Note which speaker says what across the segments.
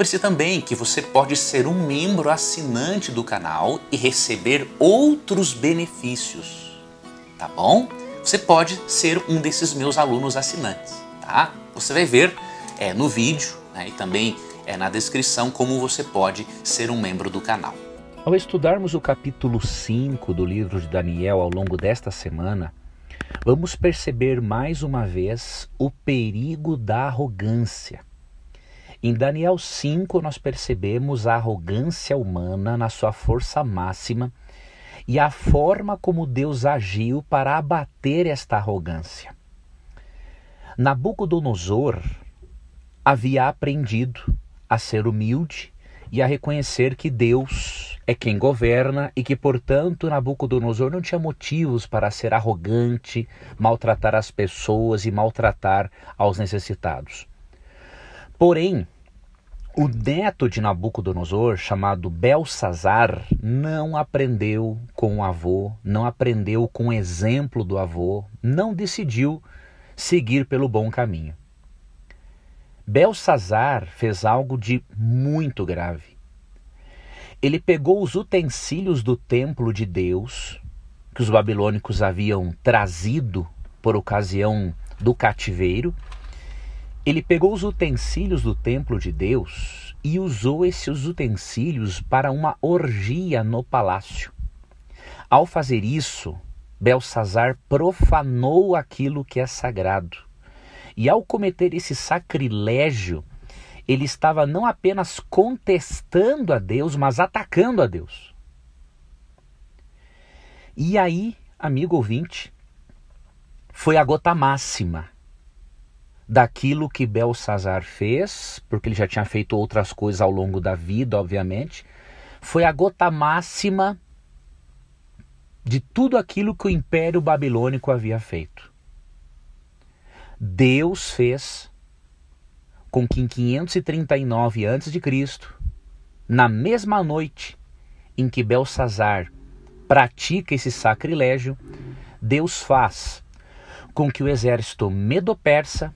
Speaker 1: lembre-se também que você pode ser um membro assinante do canal e receber outros benefícios, tá bom? Você pode ser um desses meus alunos assinantes, tá? Você vai ver no vídeo, né, e também na descrição como você pode ser um membro do canal.
Speaker 2: Ao estudarmos o capítulo 5 do livro de Daniel ao longo desta semana, vamos perceber mais uma vez o perigo da arrogância. Em Daniel 5 nós percebemos a arrogância humana na sua força máxima e a forma como Deus agiu para abater esta arrogância. Nabucodonosor havia aprendido a ser humilde e a reconhecer que Deus é quem governa e que, portanto, Nabucodonosor não tinha motivos para ser arrogante, maltratar as pessoas e maltratar aos necessitados. Porém, o neto de Nabucodonosor, chamado Belsazar, não aprendeu com o avô, não aprendeu com o exemplo do avô, não decidiu seguir pelo bom caminho. Belsazar fez algo de muito grave. Ele pegou os utensílios do templo de Deus, que os babilônicos haviam trazido por ocasião do cativeiro. Ele pegou os utensílios do templo de Deus e usou esses utensílios para uma orgia no palácio. Ao fazer isso, Belsazar profanou aquilo que é sagrado. E ao cometer esse sacrilégio, ele estava não apenas contestando a Deus, mas atacando a Deus. E aí, amigo ouvinte, foi a gota máxima daquilo que Belsazar fez, porque ele já tinha feito outras coisas ao longo da vida, obviamente, foi a gota máxima de tudo aquilo que o Império Babilônico havia feito. Deus fez com que em 539 a.C., na mesma noite em que Belsazar pratica esse sacrilégio, Deus faz com que o exército medo-persa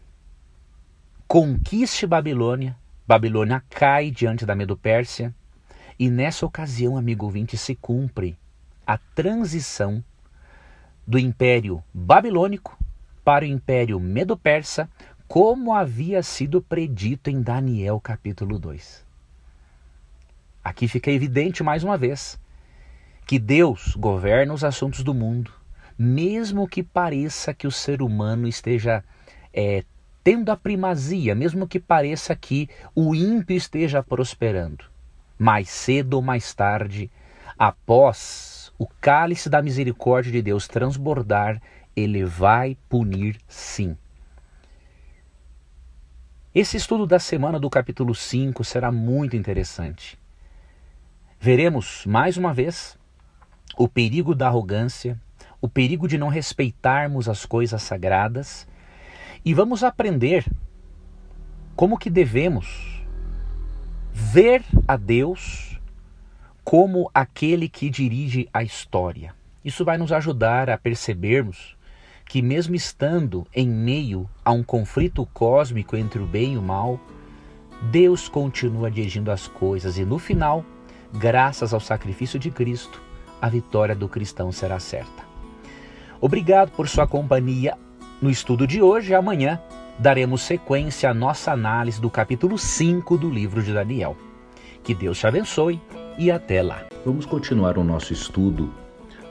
Speaker 2: conquiste Babilônia, Babilônia cai diante da Medo-Pérsia, e nessa ocasião, amigo ouvinte, se cumpre a transição do Império Babilônico para o Império Medo-Persa, como havia sido predito em Daniel capítulo 2. Aqui fica evidente mais uma vez que Deus governa os assuntos do mundo, mesmo que pareça que o ser humano esteja tendo a primazia, mesmo que pareça que o ímpio esteja prosperando. Mais cedo ou mais tarde, após o cálice da misericórdia de Deus transbordar, ele vai punir sim. Esse estudo da semana do capítulo 5 será muito interessante. Veremos, mais uma vez, o perigo da arrogância, o perigo de não respeitarmos as coisas sagradas, e vamos aprender como que devemos ver a Deus como aquele que dirige a história. Isso vai nos ajudar a percebermos que mesmo estando em meio a um conflito cósmico entre o bem e o mal, Deus continua dirigindo as coisas e no final, graças ao sacrifício de Cristo, a vitória do cristão será certa. Obrigado por sua companhia no estudo de hoje. Amanhã daremos sequência à nossa análise do capítulo 5 do livro de Daniel. Que Deus te abençoe e até lá.
Speaker 3: Vamos continuar o nosso estudo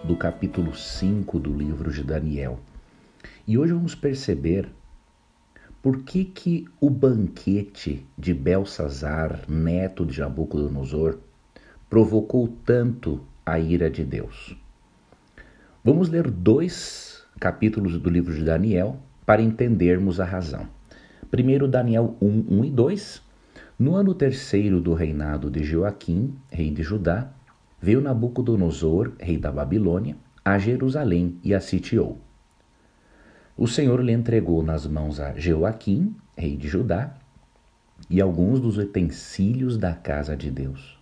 Speaker 3: do capítulo 5 do livro de Daniel. E hoje vamos perceber por que o banquete de Belsazar, neto de Nabucodonosor, provocou tanto a ira de Deus. Vamos ler 2 capítulos do livro de Daniel para entendermos a razão. Primeiro, Daniel 1, 1 e 2. No ano 3º do reinado de Joaquim, rei de Judá, veio Nabucodonosor, rei da Babilônia, a Jerusalém e a sitiou. O Senhor lhe entregou nas mãos a Joaquim, rei de Judá, e alguns dos utensílios da casa de Deus.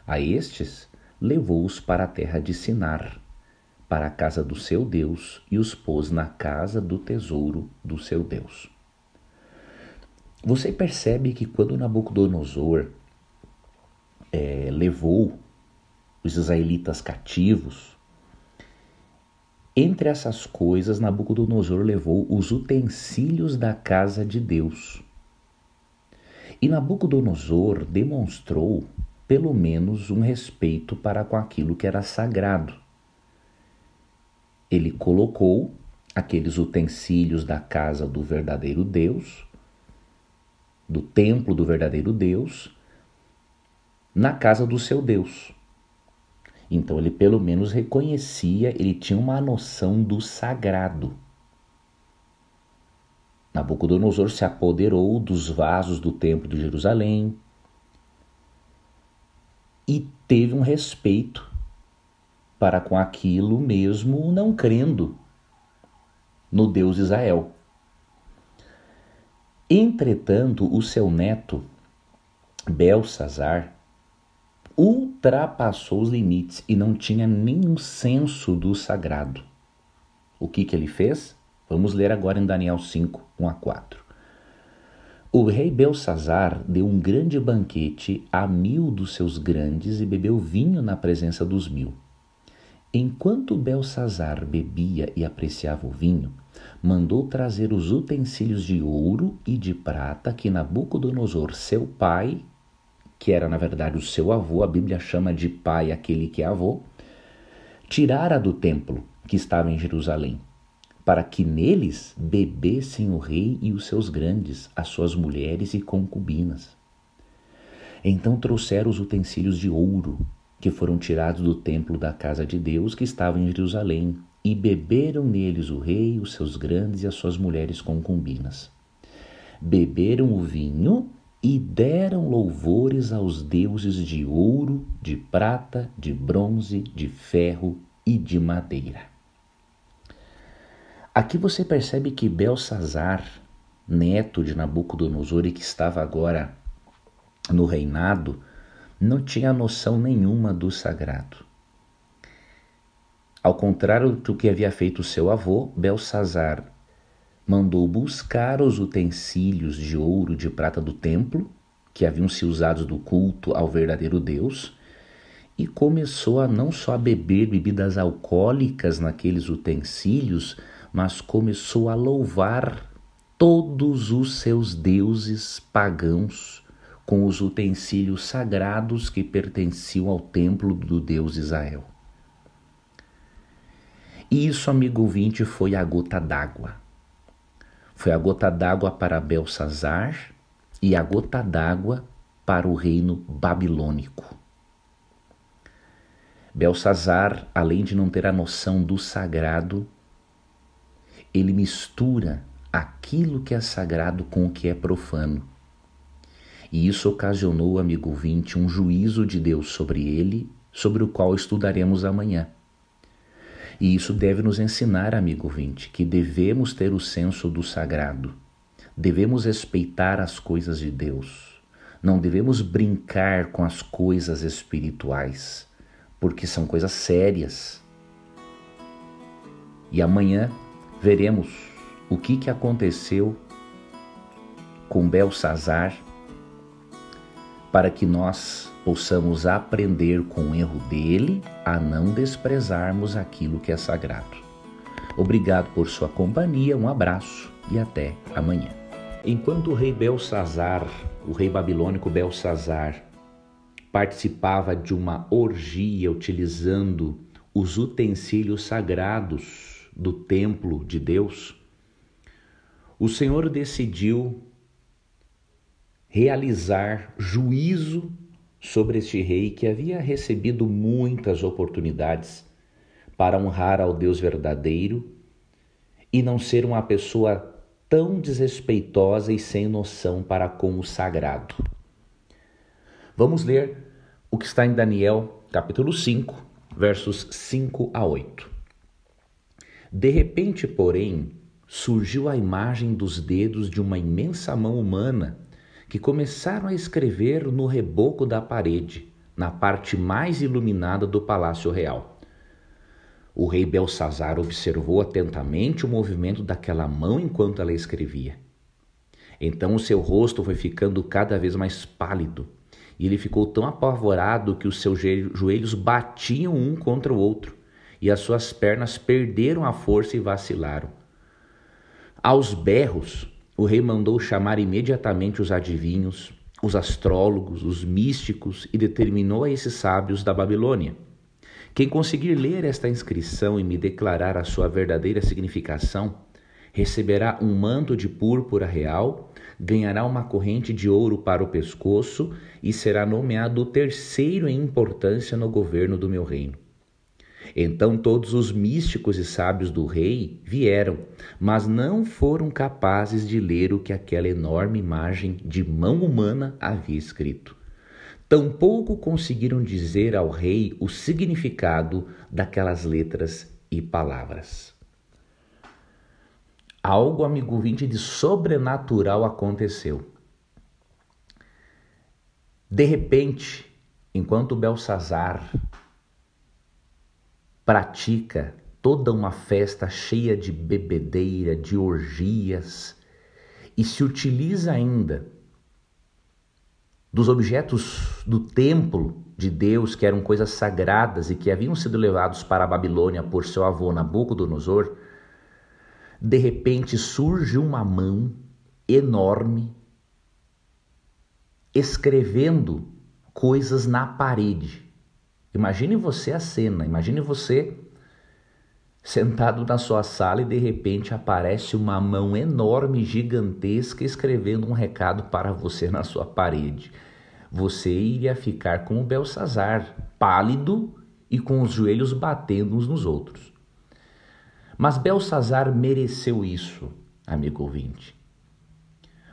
Speaker 3: A estes levou-os para a terra de Sinar, para a casa do seu Deus, e os pôs na casa do tesouro do seu Deus. Você percebe que quando Nabucodonosor levou os israelitas cativos, entre essas coisas, Nabucodonosor levou os utensílios da casa de Deus. E Nabucodonosor demonstrou, pelo menos, um respeito para com aquilo que era sagrado. Ele colocou aqueles utensílios da casa do verdadeiro Deus, do templo do verdadeiro Deus, na casa do seu Deus. Então ele pelo menos reconhecia, ele tinha uma noção do sagrado. Nabucodonosor se apoderou dos vasos do templo de Jerusalém e teve um respeito para com aquilo mesmo não crendo no Deus Israel. Entretanto, o seu neto, Belsazar, ultrapassou os limites e não tinha nenhum senso do sagrado. O que ele fez? Vamos ler agora em Daniel 5, 1-4. O rei Belsazar deu um grande banquete a 1000 dos seus grandes e bebeu vinho na presença dos 1000. Enquanto Belsazar bebia e apreciava o vinho, mandou trazer os utensílios de ouro e de prata que Nabucodonosor, seu pai, que era na verdade o seu avô, a Bíblia chama de pai aquele que é avô, tirara do templo que estava em Jerusalém, para que neles bebessem o rei e os seus grandes, as suas mulheres e concubinas. Então trouxeram os utensílios de ouro, que foram tirados do templo da casa de Deus que estava em Jerusalém, e beberam neles o rei, os seus grandes e as suas mulheres concubinas. Beberam o vinho e deram louvores aos deuses de ouro, de prata, de bronze, de ferro e de madeira. Aqui você percebe que Belsazar, neto de Nabucodonosor e que estava agora no reinado, não tinha noção nenhuma do sagrado. Ao contrário do que havia feito seu avô, Belsazar mandou buscar os utensílios de ouro e de prata do templo, que haviam sido usados do culto ao verdadeiro Deus, e começou a não só a beber bebidas alcoólicas naqueles utensílios, mas começou a louvar todos os seus deuses pagãos com os utensílios sagrados que pertenciam ao templo do Deus Israel. E isso, amigo ouvinte, foi a gota d'água. Foi a gota d'água para Belsazar e a gota d'água para o reino babilônico. Belsazar, além de não ter a noção do sagrado, ele mistura aquilo que é sagrado com o que é profano. E isso ocasionou, amigo ouvinte, um juízo de Deus sobre ele, sobre o qual estudaremos amanhã. E isso deve nos ensinar, amigo ouvinte, que devemos ter o senso do sagrado. Devemos respeitar as coisas de Deus. Não devemos brincar com as coisas espirituais, porque são coisas sérias. E amanhã veremos o que aconteceu com Belsazar, para que nós possamos aprender com o erro dele a não desprezarmos aquilo que é sagrado. Obrigado por sua companhia, um abraço e até amanhã. Enquanto o rei Belsazar, o rei babilônico Belsazar, participava de uma orgia utilizando os utensílios sagrados do templo de Deus, o Senhor decidiu realizar juízo sobre este rei que havia recebido muitas oportunidades para honrar ao Deus verdadeiro e não ser uma pessoa tão desrespeitosa e sem noção para com o sagrado. Vamos ler o que está em Daniel, capítulo 5, versos 5-8. De repente, porém, surgiu a imagem dos dedos de uma imensa mão humana que começaram a escrever no reboco da parede, na parte mais iluminada do palácio real. O rei Belsazar observou atentamente o movimento daquela mão enquanto ela escrevia. Então o seu rosto foi ficando cada vez mais pálido, e ele ficou tão apavorado que os seus joelhos batiam um contra o outro, e as suas pernas perderam a força e vacilaram. Aos berros, o rei mandou chamar imediatamente os adivinhos, os astrólogos, os místicos, e determinou a esses sábios da Babilônia: quem conseguir ler esta inscrição e me declarar a sua verdadeira significação, receberá um manto de púrpura real, ganhará uma corrente de ouro para o pescoço e será nomeado o terceiro em importância no governo do meu reino. Então todos os místicos e sábios do rei vieram, mas não foram capazes de ler o que aquela enorme imagem de mão humana havia escrito. Tampouco conseguiram dizer ao rei o significado daquelas letras e palavras. Algo, amigo ouvinte, de sobrenatural aconteceu. De repente, enquanto Belsazar pratica toda uma festa cheia de bebedeira, de orgias, e se utiliza ainda dos objetos do templo de Deus, que eram coisas sagradas e que haviam sido levados para a Babilônia por seu avô Nabucodonosor, de repente surge uma mão enorme escrevendo coisas na parede. Imagine você a cena, imagine você sentado na sua sala e de repente aparece uma mão enorme, gigantesca, escrevendo um recado para você na sua parede. Você iria ficar como Belsazar, pálido e com os joelhos batendo uns nos outros. Mas Belsazar mereceu isso, amigo ouvinte.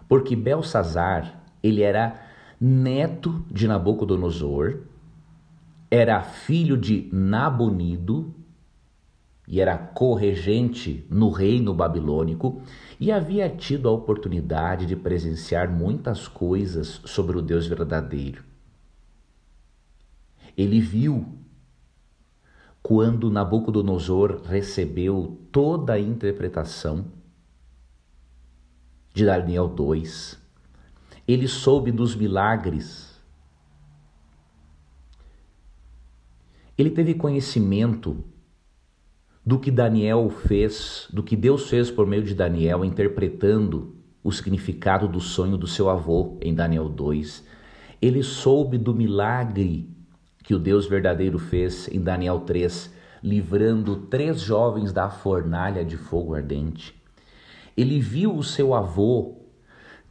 Speaker 3: Porque Belsazar, ele era neto de Nabucodonosor, era filho de Nabonido e era corregente no reino babilônico e havia tido a oportunidade de presenciar muitas coisas sobre o Deus verdadeiro. Ele viu quando Nabucodonosor recebeu toda a interpretação de Daniel 2. Ele soube dos milagres. Ele teve conhecimento do que Daniel fez, do que Deus fez por meio de Daniel, interpretando o significado do sonho do seu avô em Daniel 2. Ele soube do milagre que o Deus verdadeiro fez em Daniel 3, livrando 3 jovens da fornalha de fogo ardente. Ele viu o seu avô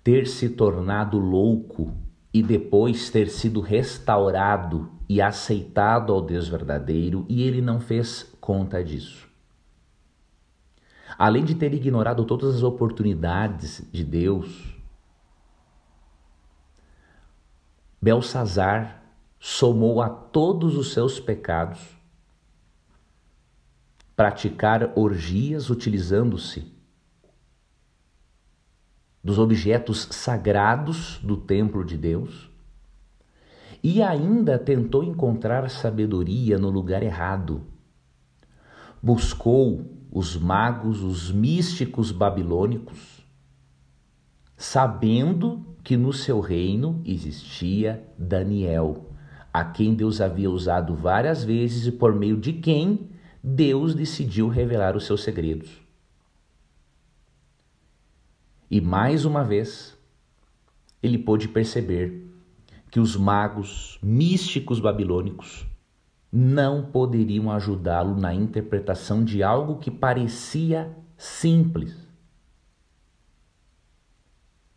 Speaker 3: ter se tornado louco e depois ter sido restaurado e aceitado ao Deus verdadeiro, e ele não fez conta disso. Além de ter ignorado todas as oportunidades de Deus, Belsazar somou a todos os seus pecados praticar orgias utilizando-se dos objetos sagrados do templo de Deus, e ainda tentou encontrar sabedoria no lugar errado. Buscou os magos, os místicos babilônicos, sabendo que no seu reino existia Daniel, a quem Deus havia usado várias vezes e por meio de quem Deus decidiu revelar os seus segredos. E mais uma vez, ele pôde perceber que os magos místicos babilônicos não poderiam ajudá-lo na interpretação de algo que parecia simples,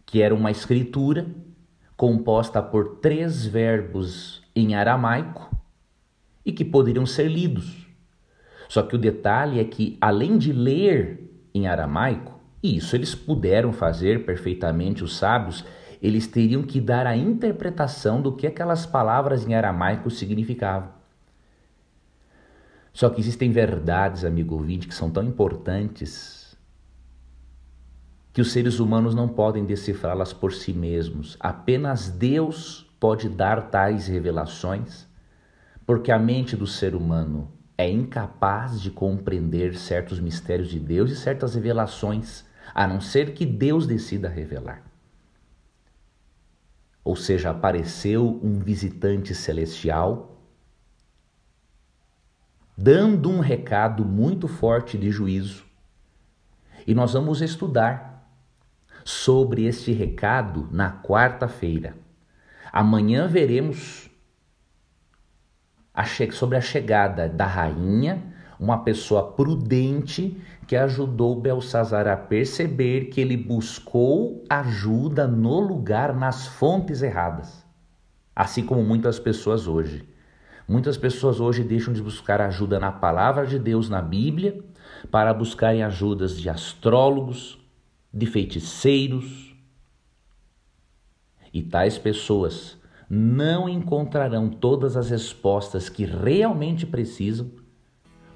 Speaker 3: que era uma escritura composta por 3 verbos em aramaico e que poderiam ser lidos. Só que o detalhe é que, além de ler em aramaico, e isso eles puderam fazer perfeitamente, os sábios, eles teriam que dar a interpretação do que aquelas palavras em aramaico significavam. Só que existem verdades, amigo ouvinte, que são tão importantes que os seres humanos não podem decifrá-las por si mesmos. Apenas Deus pode dar tais revelações, porque a mente do ser humano é incapaz de compreender certos mistérios de Deus e certas revelações, a não ser que Deus decida revelar. ou seja, apareceu um visitante celestial, dando um recado muito forte de juízo. E nós vamos estudar sobre este recado na quarta-feira. Amanhã veremos sobre a chegada da rainha, uma pessoa prudente que ajudou Belsazar a perceber que ele buscou ajuda no lugar, nas fontes erradas. Assim como muitas pessoas hoje. Muitas pessoas hoje deixam de buscar ajuda na palavra de Deus, na Bíblia, para buscarem ajudas de astrólogos, de feiticeiros. E tais pessoas não encontrarão todas as respostas que realmente precisam,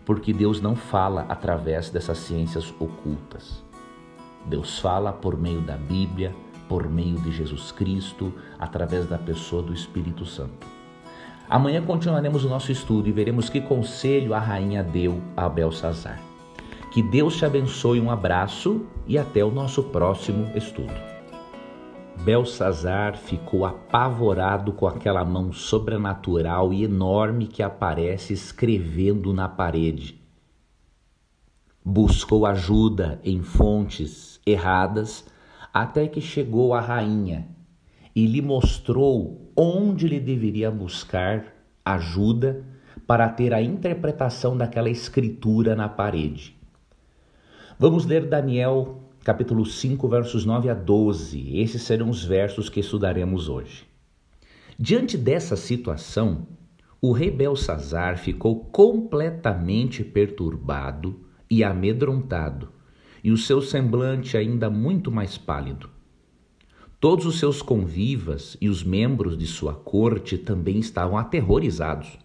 Speaker 3: porque Deus não fala através dessas ciências ocultas. Deus fala por meio da Bíblia, por meio de Jesus Cristo, através da pessoa do Espírito Santo. Amanhã continuaremos o nosso estudo e veremos que conselho a rainha deu a Belsazar. Que Deus te abençoe, um abraço e até o nosso próximo estudo. Belsazar ficou apavorado com aquela mão sobrenatural e enorme que aparece escrevendo na parede. Buscou ajuda em fontes erradas até que chegou à rainha e lhe mostrou onde ele deveria buscar ajuda para ter a interpretação daquela escritura na parede. Vamos ler Daniel capítulo 5, versos 9 a 12. Esses serão os versos que estudaremos hoje. Diante dessa situação, o rei Belsazar ficou completamente perturbado e amedrontado, e o seu semblante ainda muito mais pálido. Todos os seus convivas e os membros de sua corte também estavam aterrorizados.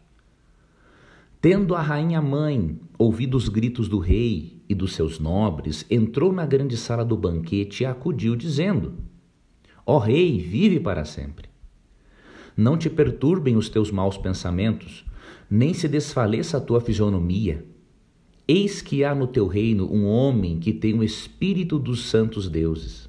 Speaker 3: Tendo a rainha mãe ouvido os gritos do rei e dos seus nobres, entrou na grande sala do banquete e acudiu, dizendo: Ó rei, vive para sempre. Não te perturbem os teus maus pensamentos, nem se desfaleça a tua fisionomia. Eis que há no teu reino um homem que tem o espírito dos santos deuses.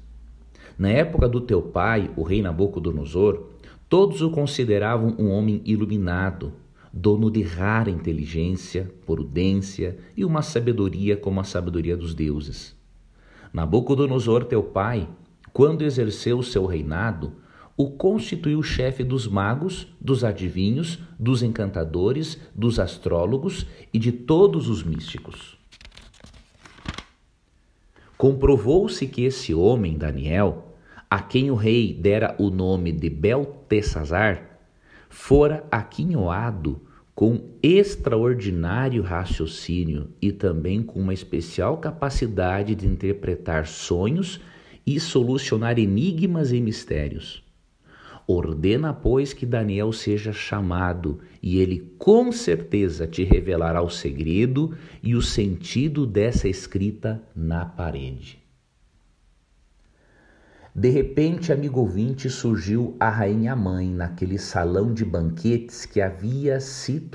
Speaker 3: Na época do teu pai, o rei Nabucodonosor, todos o consideravam um homem iluminado, dono de rara inteligência, prudência e uma sabedoria como a sabedoria dos deuses. Nabucodonosor, teu pai, quando exerceu o seu reinado, o constituiu chefe dos magos, dos adivinhos, dos encantadores, dos astrólogos e de todos os místicos. Comprovou-se que esse homem, Daniel, a quem o rei dera o nome de Beltesazar, fora aquinhoado com extraordinário raciocínio e também com uma especial capacidade de interpretar sonhos e solucionar enigmas e mistérios. Ordena, pois, que Daniel seja chamado, e ele com certeza te revelará o segredo e o sentido dessa escrita na parede. De repente, amigo ouvinte, surgiu a rainha mãe naquele salão de banquetes que havia sido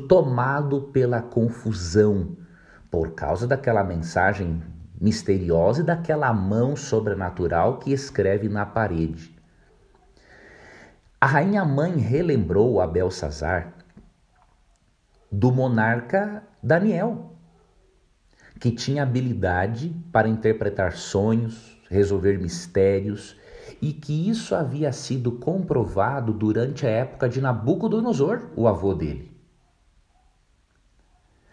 Speaker 3: tomado pela confusão por causa daquela mensagem misteriosa e daquela mão sobrenatural que escreve na parede. A rainha mãe relembrou a Belsazar do monarca Daniel, que tinha habilidade para interpretar sonhos, resolver mistérios, e que isso havia sido comprovado durante a época de Nabucodonosor, o avô dele.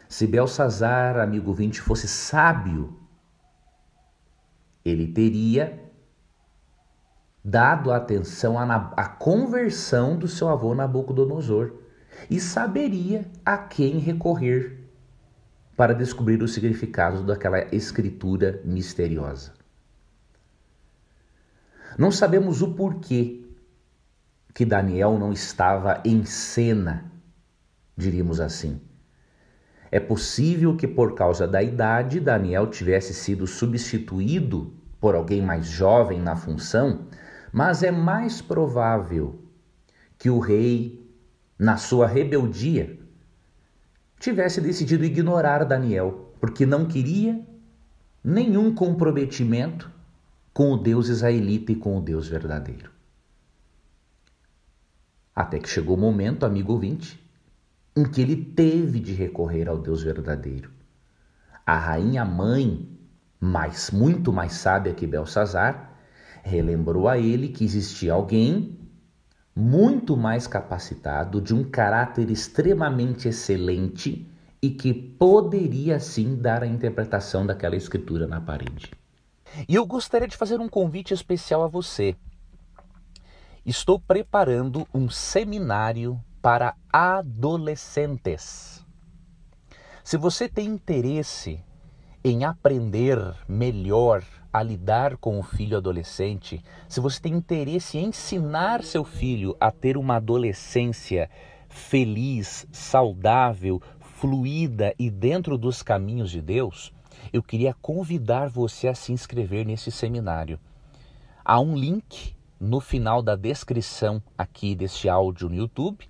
Speaker 3: Se Belsazar, amigo ouvinte, fosse sábio, ele teria dado atenção à conversão do seu avô Nabucodonosor e saberia a quem recorrer para descobrir o significado daquela escritura misteriosa. Não sabemos o porquê que Daniel não estava em cena, diríamos assim. É possível que por causa da idade Daniel tivesse sido substituído por alguém mais jovem na função, mas é mais provável que o rei, na sua rebeldia, tivesse decidido ignorar Daniel, porque não queria nenhum comprometimento com o Deus israelita e com o Deus verdadeiro. Até que chegou o momento, amigo ouvinte, em que ele teve de recorrer ao Deus verdadeiro. A rainha mãe, muito mais sábia que Belsazar, relembrou a ele que existia alguém muito mais capacitado, de um caráter extremamente excelente e que poderia sim dar a interpretação daquela escritura na parede.
Speaker 2: E eu gostaria de fazer um convite especial a você. Estou preparando um seminário para adolescentes. Se você tem interesse em aprender melhor a lidar com o filho adolescente, se você tem interesse em ensinar seu filho a ter uma adolescência feliz, saudável, fluida e dentro dos caminhos de Deus, eu queria convidar você a se inscrever nesse seminário. Há um link no final da descrição aqui deste áudio no YouTube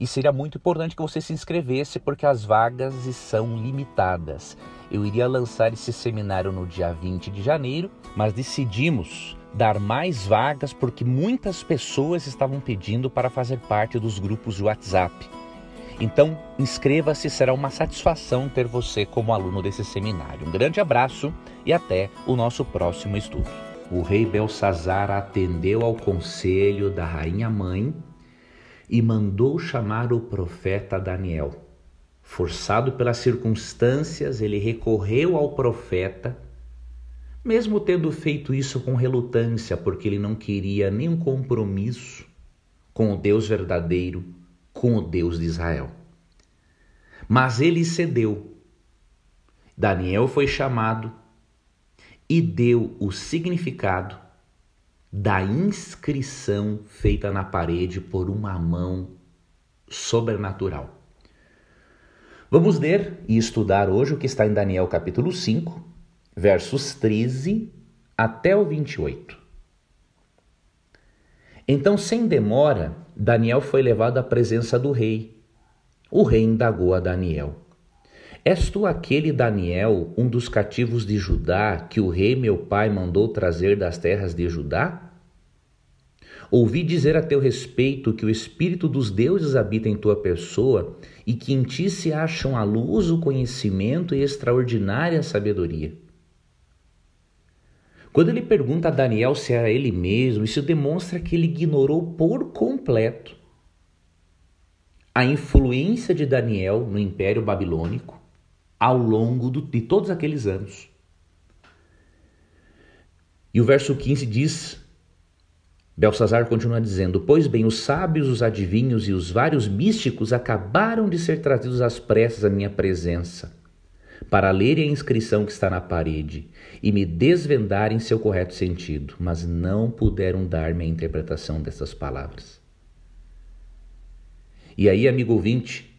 Speaker 2: e seria muito importante que você se inscrevesse porque as vagas são limitadas. Eu iria lançar esse seminário no dia 20 de janeiro, mas decidimos dar mais vagas porque muitas pessoas estavam pedindo para fazer parte dos grupos de WhatsApp. Então, inscreva-se, será uma satisfação ter você como aluno desse seminário. Um grande abraço e até o nosso próximo estudo.
Speaker 3: O rei Belsazar atendeu ao conselho da rainha mãe e mandou chamar o profeta Daniel. Forçado pelas circunstâncias, ele recorreu ao profeta, mesmo tendo feito isso com relutância, porque ele não queria nenhum compromisso com o Deus verdadeiro, com o Deus de Israel. Mas ele cedeu. Daniel foi chamado e deu o significado da inscrição feita na parede por uma mão sobrenatural. Vamos ler e estudar hoje o que está em Daniel capítulo 5, versos 13 até o 28. Então, sem demora, Daniel foi levado à presença do rei. O rei indagou a Daniel: És tu aquele Daniel, um dos cativos de Judá, que o rei meu pai mandou trazer das terras de Judá? Ouvi dizer a teu respeito que o Espírito dos deuses habita em tua pessoa e que em ti se acham a luz, o conhecimento e extraordinária sabedoria. Quando ele pergunta a Daniel se era ele mesmo, isso demonstra que ele ignorou por completo a influência de Daniel no Império Babilônico ao longo de todos aqueles anos. E o verso 15 diz, Belsazar continua dizendo: Pois bem, os sábios, os adivinhos e os vários místicos acabaram de ser trazidos às pressas à minha presença, para lerem a inscrição que está na parede e me desvendarem seu correto sentido, mas não puderam dar-me a interpretação dessas palavras. E aí, amigo ouvinte,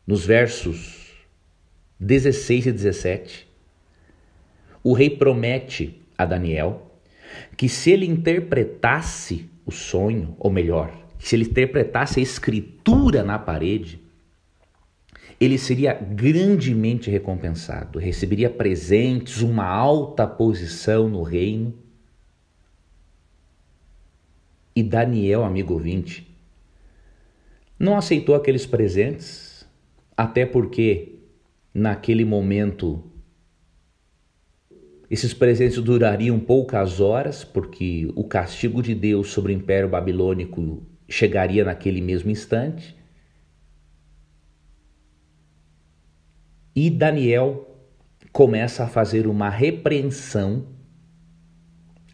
Speaker 3: nos versos 16 e 17, o rei promete a Daniel que se ele interpretasse o sonho, ou melhor, se ele interpretasse a escritura na parede, ele seria grandemente recompensado, receberia presentes, uma alta posição no reino. E Daniel, amigo ouvinte, não aceitou aqueles presentes, até porque naquele momento esses presentes durariam poucas horas, porque o castigo de Deus sobre o Império Babilônico chegaria naquele mesmo instante. E Daniel começa a fazer uma repreensão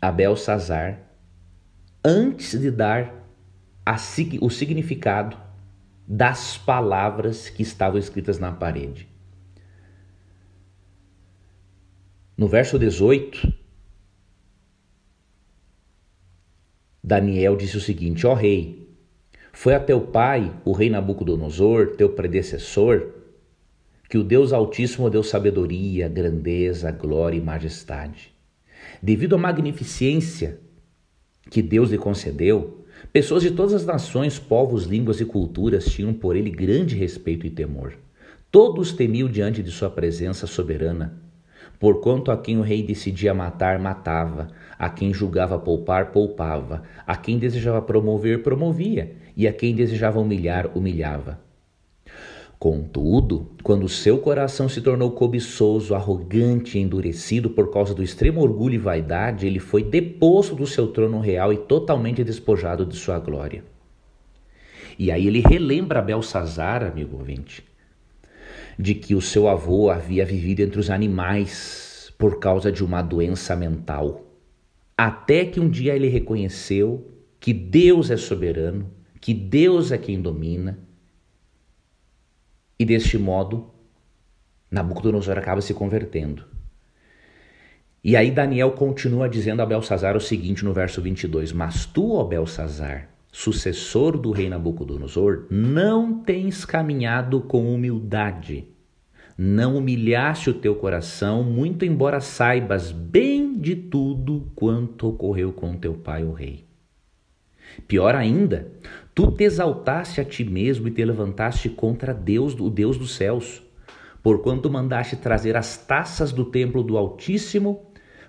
Speaker 3: a Belsazar antes de dar o significado das palavras que estavam escritas na parede. No verso 18, Daniel disse o seguinte: Ó rei, foi a teu pai, o rei Nabucodonosor, teu predecessor, que o Deus Altíssimo deu sabedoria, grandeza, glória e majestade. Devido à magnificência que Deus lhe concedeu, pessoas de todas as nações, povos, línguas e culturas tinham por ele grande respeito e temor. Todos temiam diante de sua presença soberana, Porquanto a quem o rei decidia matar, matava, a quem julgava poupar, poupava, a quem desejava promover, promovia, e a quem desejava humilhar, humilhava. Contudo, quando seu coração se tornou cobiçoso, arrogante e endurecido por causa do extremo orgulho e vaidade, ele foi deposto do seu trono real e totalmente despojado de sua glória. E aí ele relembra Belsazar, amigo ouvinte, de que o seu avô havia vivido entre os animais por causa de uma doença mental. Até que um dia ele reconheceu que Deus é soberano, que Deus é quem domina. E deste modo, Nabucodonosor acaba se convertendo. E aí Daniel continua dizendo a Belsazar o seguinte no verso 22. Mas tu, ó Belsazar, sucessor do rei Nabucodonosor, não tens caminhado com humildade. Não humilhaste o teu coração, muito embora saibas bem de tudo quanto ocorreu com teu pai, o rei. Pior ainda, tu te exaltaste a ti mesmo e te levantaste contra Deus, o Deus dos céus, porquanto mandaste trazer as taças do templo do Altíssimo,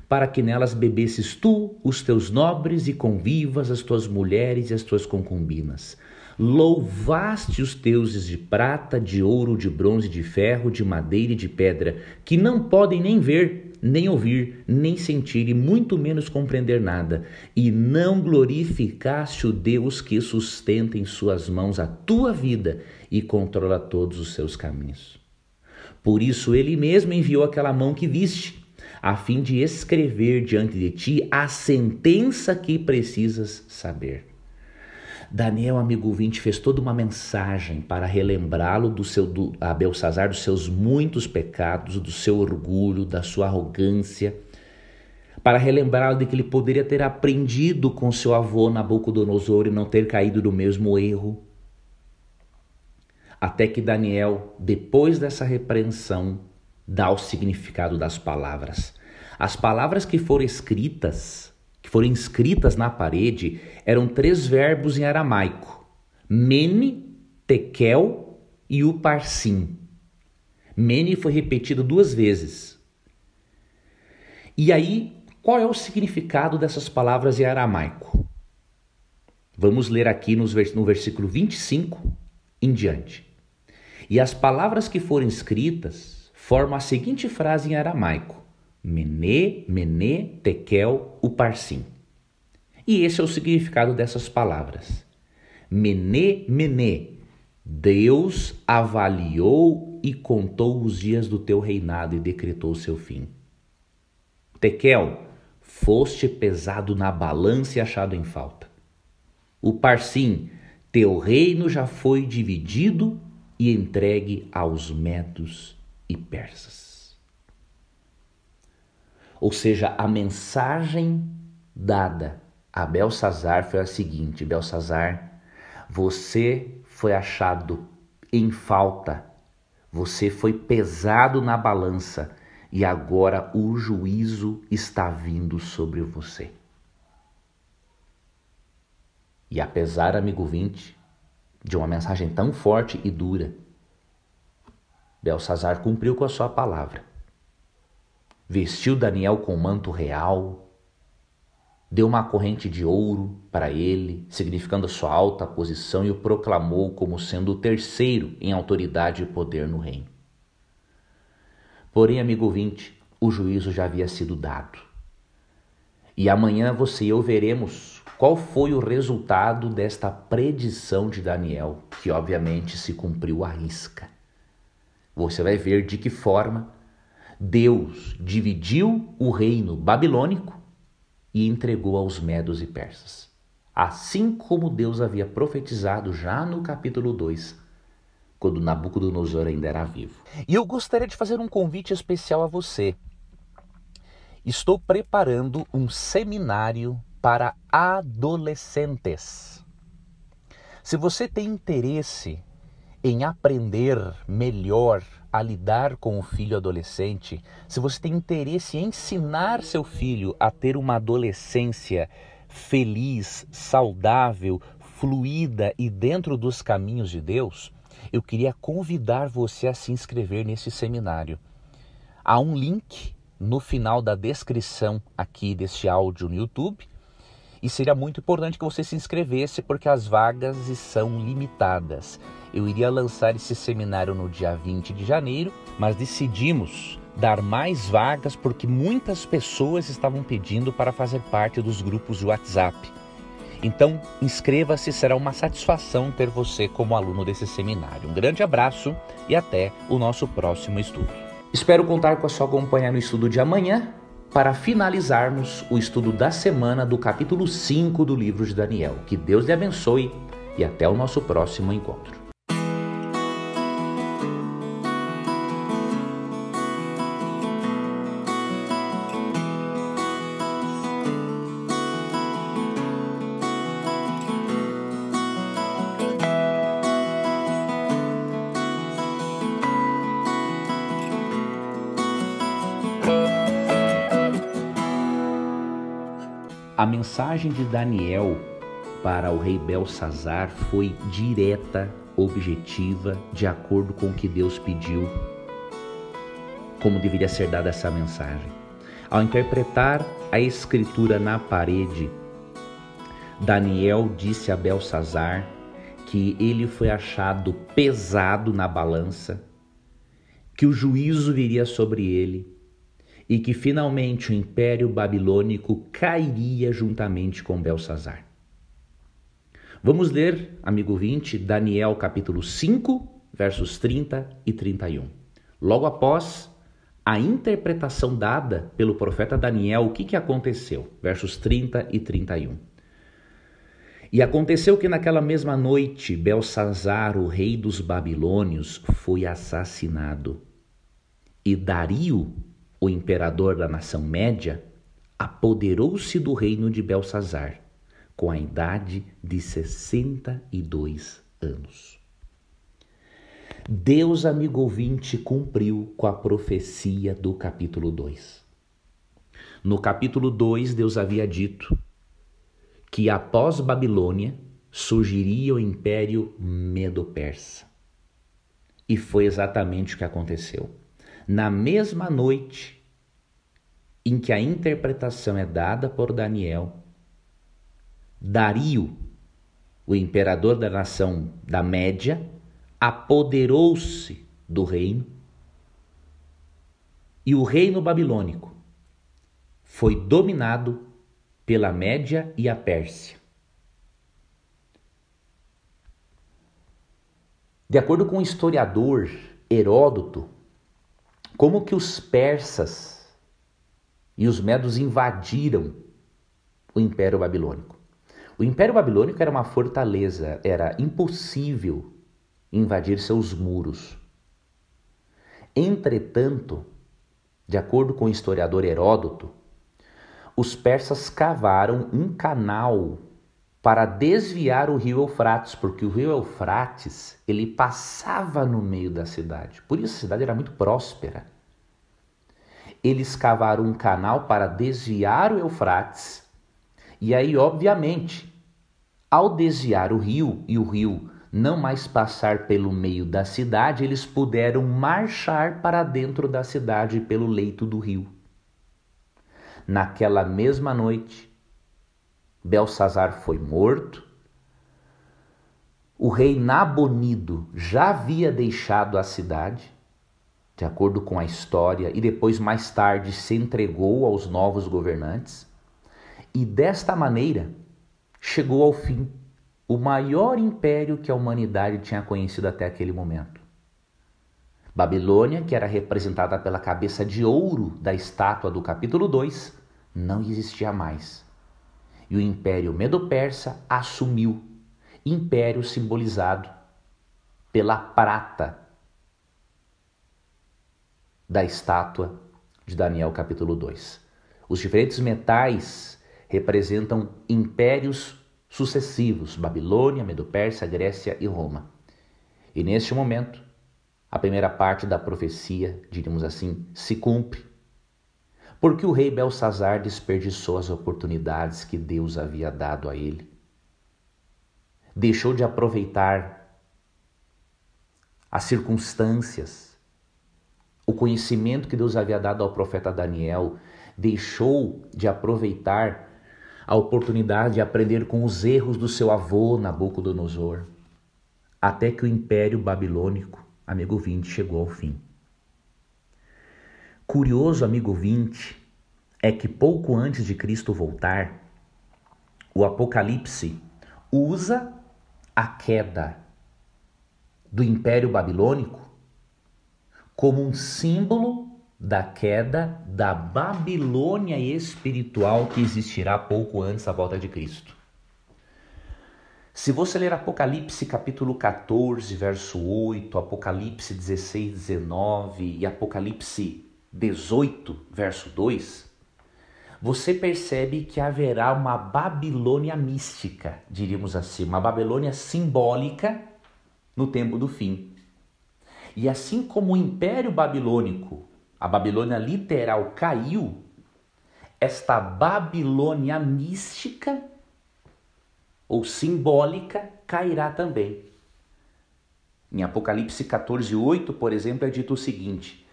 Speaker 3: para que nelas bebesses tu, os teus nobres e convivas, as tuas mulheres e as tuas concubinas. Louvaste os deuses de prata, de ouro, de bronze, de ferro, de madeira e de pedra, que não podem nem ver, nem ouvir, nem sentir, e muito menos compreender nada, e não glorificaste o Deus que sustenta em suas mãos a tua vida e controla todos os seus caminhos. Por isso ele mesmo enviou aquela mão que viste, a fim de escrever diante de ti a sentença que precisas saber. Daniel, amigo ouvinte, fez toda uma mensagem para relembrá-lo a Belsazar dos seus muitos pecados, do seu orgulho, da sua arrogância, para relembrá-lo de que ele poderia ter aprendido com seu avô Nabucodonosor e não ter caído no mesmo erro. Até que Daniel, depois dessa repreensão, dá o significado das palavras. As palavras que foram escritas na parede, eram 3 verbos em aramaico: mene, tekel e uparsim. Mene foi repetido 2 vezes. E aí, qual é o significado dessas palavras em aramaico? Vamos ler aqui no versículo 25 em diante. E as palavras que foram escritas formam a seguinte frase em aramaico: Mene, mene, tekel, uparsim. E esse é o significado dessas palavras. Mene, mene, Deus avaliou e contou os dias do teu reinado e decretou o seu fim. Tekel, foste pesado na balança e achado em falta. Uparsim, teu reino já foi dividido e entregue aos medos e persas. Ou seja, a mensagem dada a Belsazar foi a seguinte: Belsazar, você foi achado em falta, você foi pesado na balança e agora o juízo está vindo sobre você. E apesar, amigo ouvinte, de uma mensagem tão forte e dura, Belsazar cumpriu com a sua palavra. Vestiu Daniel com manto real, deu uma corrente de ouro para ele, significando a sua alta posição, e o proclamou como sendo o 3º em autoridade e poder no reino. Porém, amigo ouvinte, o juízo já havia sido dado. E amanhã você e eu veremos qual foi o resultado desta predição de Daniel, que obviamente se cumpriu à risca. Você vai ver de que forma Deus dividiu o reino babilônico e entregou aos medos e persas. Assim como Deus havia profetizado já no capítulo 2, quando Nabucodonosor ainda era vivo.
Speaker 2: E eu gostaria de fazer um convite especial a você. Estou preparando um seminário para adolescentes. Se você tem interesse em aprender melhor a lidar com o filho adolescente, se você tem interesse em ensinar seu filho a ter uma adolescência feliz, saudável, fluida e dentro dos caminhos de Deus, eu queria convidar você a se inscrever nesse seminário. Há um link no final da descrição aqui deste áudio no YouTube. E seria muito importante que você se inscrevesse, porque as vagas são limitadas. Eu iria lançar esse seminário no dia 20 de janeiro, mas decidimos dar mais vagas porque muitas pessoas estavam pedindo para fazer parte dos grupos de WhatsApp. Então, inscreva-se, será uma satisfação ter você como aluno desse seminário. Um grande abraço e até o nosso próximo estudo. Espero contar com a sua companhia no estudo de amanhã, para finalizarmos o estudo da semana do capítulo 5 do livro de Daniel. Que Deus lhe abençoe e até o nosso próximo encontro. A mensagem de Daniel para o rei Belsazar foi direta, objetiva, de acordo com o que Deus pediu, como deveria ser dada essa mensagem. Ao interpretar a escritura na parede, Daniel disse a Belsazar que ele foi achado pesado na balança, que o juízo viria sobre ele, e que finalmente o Império Babilônico cairia juntamente com Belsazar. Vamos ler, amigo ouvinte, Daniel capítulo 5, versos 30 e 31. Logo após a interpretação dada pelo profeta Daniel, o que aconteceu? Versos 30 e 31. E aconteceu que naquela mesma noite, Belsazar, o rei dos babilônios, foi assassinado. E Dario, o imperador da nação média, apoderou-se do reino de Belsazar, com a idade de 62 anos. Deus, amigo ouvinte, cumpriu com a profecia do capítulo 2. No capítulo 2, Deus havia dito que após Babilônia surgiria o Império Medo-Persa. E foi exatamente o que aconteceu. Na mesma noite em que a interpretação é dada por Daniel, Dario, o imperador da nação da Média, apoderou-se do reino, e o reino babilônico foi dominado pela Média e a Pérsia. De acordo com o historiador Heródoto, como que os persas e os medos invadiram o Império Babilônico? O Império Babilônico era uma fortaleza, era impossível invadir seus muros. Entretanto, de acordo com o historiador Heródoto, os persas cavaram um canal para desviar o rio Eufrates, porque o rio Eufrates, ele passava no meio da cidade. Por isso a cidade era muito próspera. Eles cavaram um canal para desviar o Eufrates. E aí, obviamente, ao desviar o rio e o rio não mais passar pelo meio da cidade, eles puderam marchar para dentro da cidade pelo leito do rio. Naquela mesma noite, Belsazar foi morto, o rei Nabonido já havia deixado a cidade, de acordo com a história, e depois mais tarde se entregou aos novos governantes, e desta maneira chegou ao fim o maior império que a humanidade tinha conhecido até aquele momento. Babilônia, que era representada pela cabeça de ouro da estátua do capítulo 2, não existia mais. E o Império Medo-Persa assumiu, império simbolizado pela prata da estátua de Daniel capítulo 2. Os diferentes metais representam impérios sucessivos: Babilônia, Medo-Persa, Grécia e Roma. E neste momento, a primeira parte da profecia, diríamos assim, se cumpre, porque o rei Belsazar desperdiçou as oportunidades que Deus havia dado a ele. Deixou de aproveitar as circunstâncias,
Speaker 3: o conhecimento que Deus havia dado ao profeta Daniel, deixou de aproveitar a oportunidade de aprender com os erros do seu avô Nabucodonosor, até que o Império Babilônico, amigo ouvinte, chegou ao fim. Curioso, amigo ouvinte, é que pouco antes de Cristo voltar, o Apocalipse usa a queda do Império Babilônico como um símbolo da queda da Babilônia espiritual que existirá pouco antes da volta de Cristo. Se você ler Apocalipse capítulo 14, verso 8, Apocalipse 16, 19 e Apocalipse 18, verso 2, você percebe que haverá uma Babilônia mística, diríamos assim, uma Babilônia simbólica no tempo do fim. E assim como o Império Babilônico, a Babilônia literal caiu, esta Babilônia mística ou simbólica cairá também. Em Apocalipse 14, 8, por exemplo, é dito o seguinte: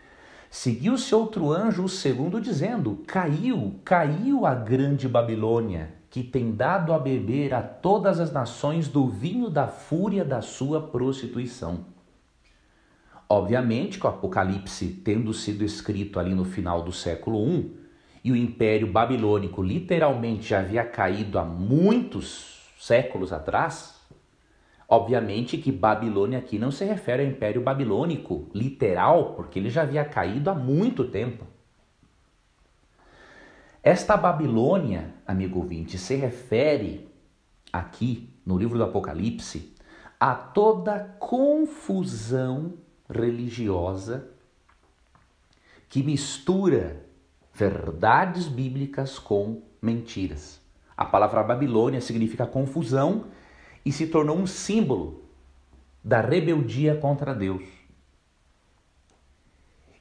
Speaker 3: seguiu-se outro anjo, o segundo, dizendo: caiu a grande Babilônia, que tem dado a beber a todas as nações do vinho da fúria da sua prostituição. Obviamente que o Apocalipse, tendo sido escrito ali no final do século I, e o Império Babilônico literalmente já havia caído há muitos séculos atrás, obviamente que Babilônia aqui não se refere ao Império Babilônico literal, porque ele já havia caído há muito tempo. Esta Babilônia, amigo ouvinte, se refere aqui no livro do Apocalipse a toda confusão religiosa que mistura verdades bíblicas com mentiras. A palavra Babilônia significa confusão e se tornou um símbolo da rebeldia contra Deus.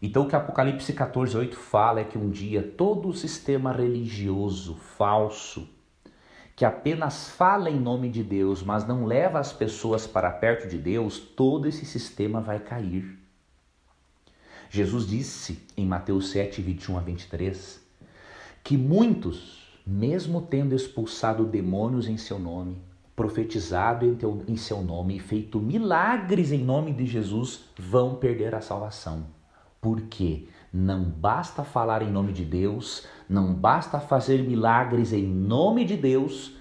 Speaker 3: Então o que Apocalipse 14, 8 fala é que um dia todo o sistema religioso falso, que apenas fala em nome de Deus, mas não leva as pessoas para perto de Deus, todo esse sistema vai cair. Jesus disse em Mateus 7, 21 a 23, que muitos, mesmo tendo expulsado demônios em seu nome, profetizado em seu nome e feito milagres em nome de Jesus, vão perder a salvação. Por quê? Não basta falar em nome de Deus, não basta fazer milagres em nome de Deus,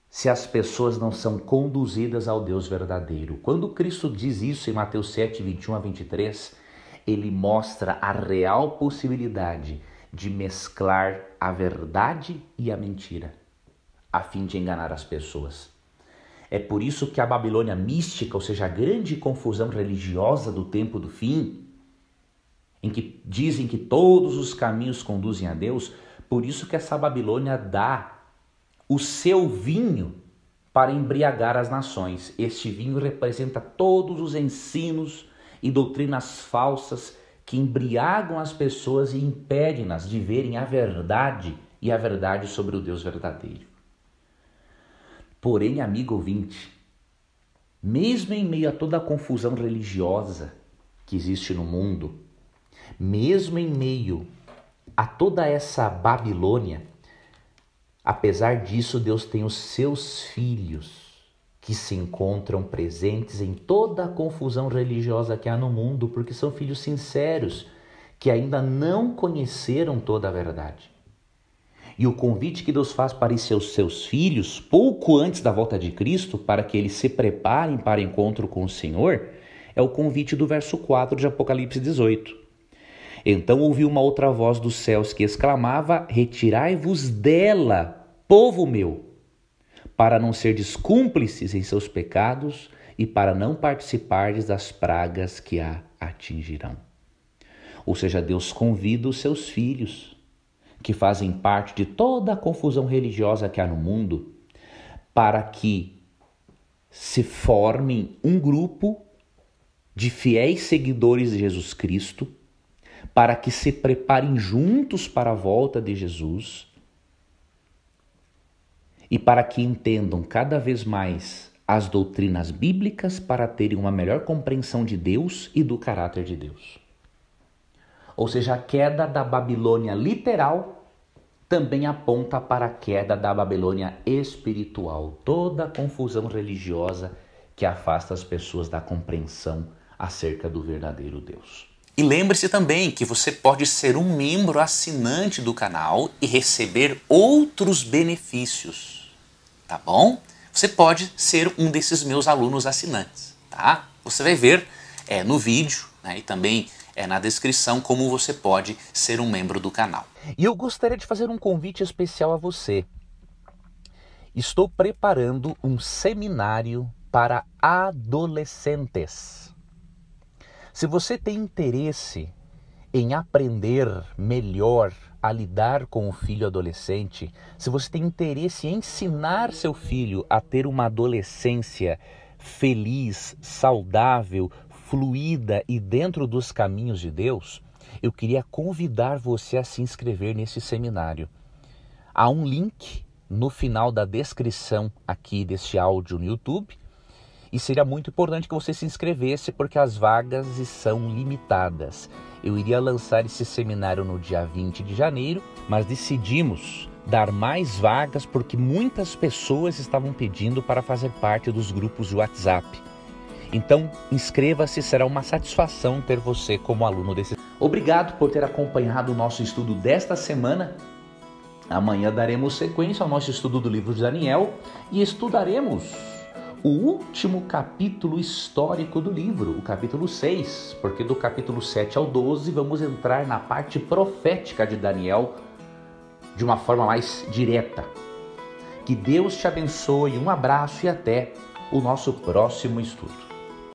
Speaker 3: se as pessoas não são conduzidas ao Deus verdadeiro. Quando Cristo diz isso em Mateus 7, 21 a 23, ele mostra a real possibilidade de mesclar a verdade e a mentira, a fim de enganar as pessoas. É por isso que a Babilônia mística, ou seja, a grande confusão religiosa do tempo do fim, em que dizem que todos os caminhos conduzem a Deus, por isso que essa Babilônia dá o seu vinho para embriagar as nações. Este vinho representa todos os ensinos e doutrinas falsas que embriagam as pessoas e impedem-nas de verem a verdade e a verdade sobre o Deus verdadeiro. Porém, amigo ouvinte, mesmo em meio a toda a confusão religiosa que existe no mundo, mesmo em meio a toda essa Babilônia, apesar disso, Deus tem os seus filhos que se encontram presentes em toda a confusão religiosa que há no mundo, porque são filhos sinceros que ainda não conheceram toda a verdade. E o convite que Deus faz para os seus filhos, pouco antes da volta de Cristo, para que eles se preparem para o encontro com o Senhor, é o convite do verso 4 de Apocalipse 18. Então ouvi uma outra voz dos céus que exclamava: retirai-vos dela, povo meu, para não serdes cúmplices em seus pecados e para não participardes das pragas que a atingirão. Ou seja, Deus convida os seus filhos, que fazem parte de toda a confusão religiosa que há no mundo, para que se formem um grupo de fiéis seguidores de Jesus Cristo, para que se preparem juntos para a volta de Jesus e para que entendam cada vez mais as doutrinas bíblicas para terem uma melhor compreensão de Deus e do caráter de Deus. Ou seja, a queda da Babilônia literal também aponta para a queda da Babilônia espiritual. Toda a confusão religiosa que afasta as pessoas da compreensão acerca do verdadeiro Deus.
Speaker 1: E lembre-se também que você pode ser um membro assinante do canal e receber outros benefícios, tá bom? Você pode ser um desses meus alunos assinantes, tá? Você vai ver no vídeo, né, e também na descrição como você pode ser um membro do canal.
Speaker 2: E eu gostaria de fazer um convite especial a você. Estou preparando um seminário para adolescentes. Se você tem interesse em aprender melhor a lidar com o filho adolescente, se você tem interesse em ensinar seu filho a ter uma adolescência feliz, saudável, fluida e dentro dos caminhos de Deus, eu queria convidar você a se inscrever nesse seminário. Há um link no final da descrição aqui deste áudio no YouTube. E seria muito importante que você se inscrevesse, porque as vagas são limitadas. Eu iria lançar esse seminário no dia 20 de janeiro, mas decidimos dar mais vagas porque muitas pessoas estavam pedindo para fazer parte dos grupos de WhatsApp. Então, inscreva-se, será uma satisfação ter você como aluno desse.
Speaker 3: Obrigado por ter acompanhado o nosso estudo desta semana. Amanhã daremos sequência ao nosso estudo do livro de Daniel e estudaremos o último capítulo histórico do livro, o capítulo 6, porque do capítulo 7 ao 12 vamos entrar na parte profética de Daniel de uma forma mais direta. Que Deus te abençoe, um abraço e até o nosso próximo estudo.